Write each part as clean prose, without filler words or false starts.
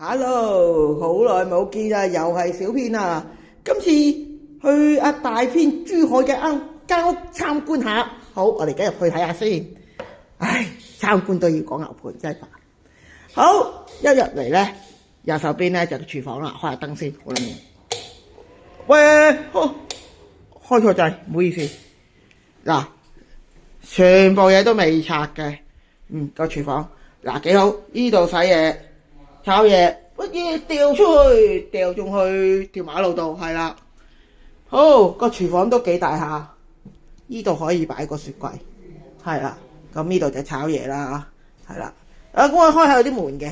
Hello，好耐冇見啦，又係小編啊！今次去大編珠海嘅間屋參觀下，好，我哋而家入去睇下先。唉，參觀都要講牛盤，真係煩。好，一入嚟咧，右手邊咧就係廚房啦，開下燈先。喂，開錯掣，唔好意思。嗱，全部嘢都未拆嘅，個廚房嗱幾好，呢度洗嘢。炒嘢，乜嘢掉出去，掉中去條馬路度，係啦。好，個廚房都幾大下，呢度可以擺個雪櫃，係啦。咁呢度就炒嘢啦，係啦。咁我開下有啲門嘅，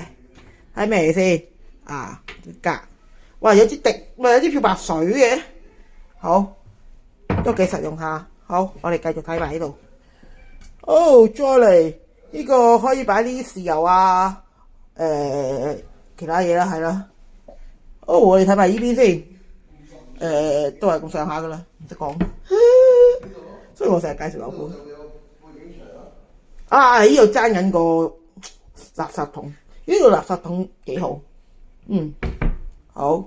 睇咩先？格，哇有啲滴，咪有啲漂白水嘅，好，都幾實用下。好，我哋繼續睇埋呢度。好，再嚟呢個可以擺啲豉油啊。其他嘢啦，係啦。我哋睇埋呢邊先。都係咁上下噶啦，唔識講。所以我成日介紹樓盤。呢度爭緊個垃圾桶，呢度垃圾桶幾好。好。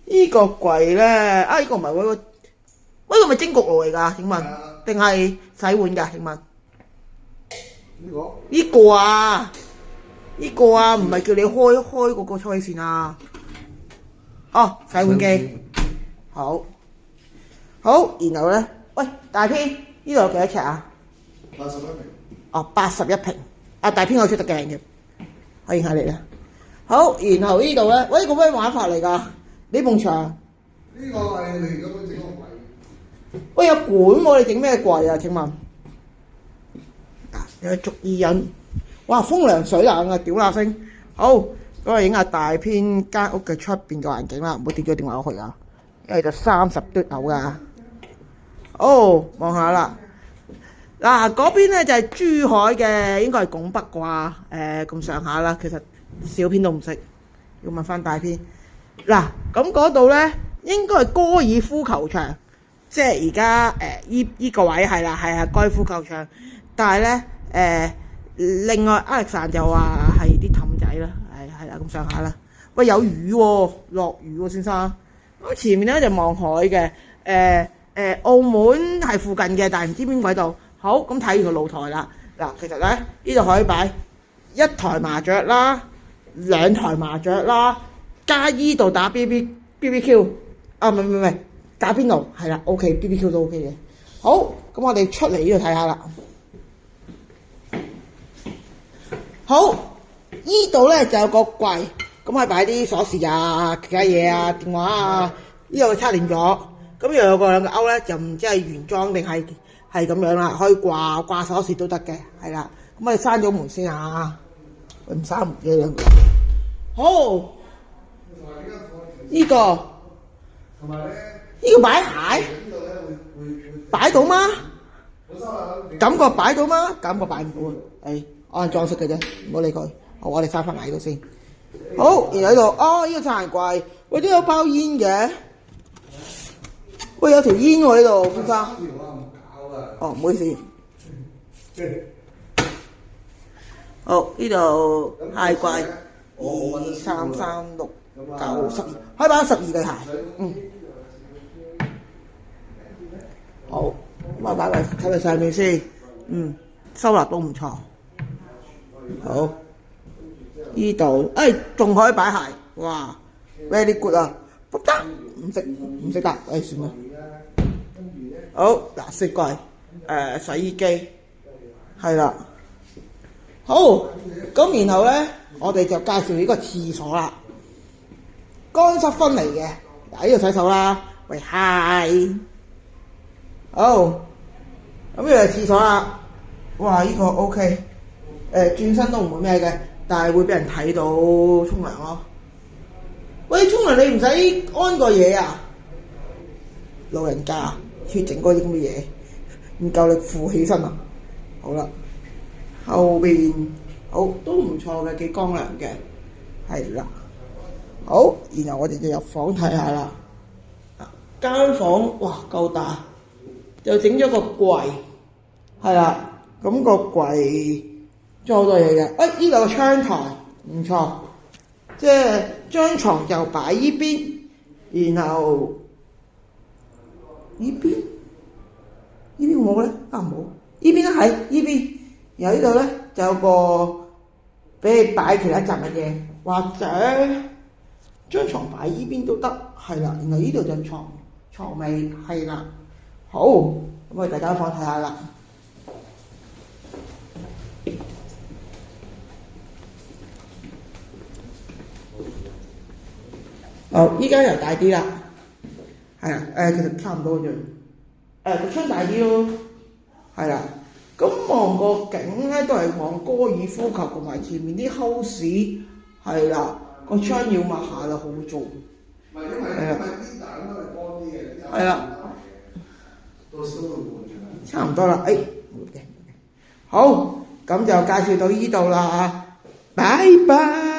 呢個櫃咧，呢個唔係呢個咪蒸焗爐嚟㗎？請問，定係洗碗㗎？請問？呢個啊？呢個啊，唔係叫你開嗰個菜線啊。哦，洗碗機。好。好，然後咧，喂，大編，呢度有幾多尺啊？81平。哦，81平。大編我出得鏡嘅，可以下嚟啦。好，然後呢度咧，喂，呢個咩玩法嚟㗎？呢埲牆。呢個係你而家整個櫃。喂，有管喎，你整咩櫃啊？請問？有竹衣印。哇，風涼水冷啊，屌啦聲！好，咁我影下大編間屋嘅出邊嘅環境啦，唔好跌咗電話落去啊，因為就30嘟樓噶。望下啦，嗱嗰邊咧就係珠海嘅，應該係拱北啩，咁上下啦。其實小編都唔識，要問翻大編。嗱，咁嗰度咧應該係高爾夫球場，即係而家依個位係啦，係高爾夫球場，但係咧另外 Alex 就話係啲氹仔啦，係啦咁上下啦。喂，有雨喎，落雨喎，先生。咁前面咧就望海嘅，澳門係附近嘅，但係唔知邊鬼度。好，咁睇完個露台啦。嗱，其實咧呢度可以擺1台麻雀啦，2台麻雀啦，加依度打 BBQ。唔係打邊爐，係啦 ，OK BBQ 都 OK 嘅。好，咁我哋出嚟呢度睇下啦。好，依度咧就有個櫃，咁可以擺啲鎖匙啊、其他嘢啊、電話啊。呢度插連咗，咁又有兩個勾咧，就唔知係原裝定係咁樣啦，可以掛鎖匙都得嘅，係啦。咁我哋閂咗門先啊，唔閂門嘅兩個。好，呢個同埋咧，呢個擺鞋，擺到嗎？感覺擺到嗎？感覺擺唔到啊，安裝飾嘅啫，唔好理佢。好，我哋閂翻埋呢度先。好，然後喺度，呢個茶顏櫃，喂都有包煙嘅。喂，有條煙喎呢度，先生。唔好意思。好，呢度鞋櫃，2、3、3、6、9、10，可以擺12對鞋。好，咁我擺埋睇埋上面先。收納都唔錯。好，呢度仲可以擺鞋，哇 ，very good 啊！唔得，唔識得，算啦。好，嗱，雪櫃，洗衣機，係啦。好，咁然後咧，我哋就介紹呢個廁所啦，乾濕分離嘅。嗱，呢度洗手啦，喂 hi， 好，咁呢度係廁所啦。哇，呢個 OK。轉身都唔會咩嘅，但係會俾人睇到沖涼咯。喂，沖涼你唔使安個嘢啊？老人家要整嗰啲咁嘅嘢，唔夠力扶起身啊！好啦，後邊好都唔錯嘅，幾光亮嘅，係啦。好，然後我哋就入房睇下啦。間房哇夠大，就整咗個櫃，係啦。咁個櫃裝好多嘢嘅，呢度有個窗台唔錯，即係張床就擺依邊，然後依邊冇咧，冇，依邊都係依邊，然後呢度咧就有個俾你擺其他雜物嘅，或者張床擺依邊都得，係啦，然後呢度就床尾，係啦，好，咁我哋大家放睇下啦。好，依家又大啲啦，係啊，其實差唔多啫，個窗大啲咯，係啦，咁望個景咧都係望高爾夫球同埋前面啲 house， 係啦，個窗要抹下啦，好做，係啦，係啦，差唔多啦，好，咁就介紹到依度啦，拜拜。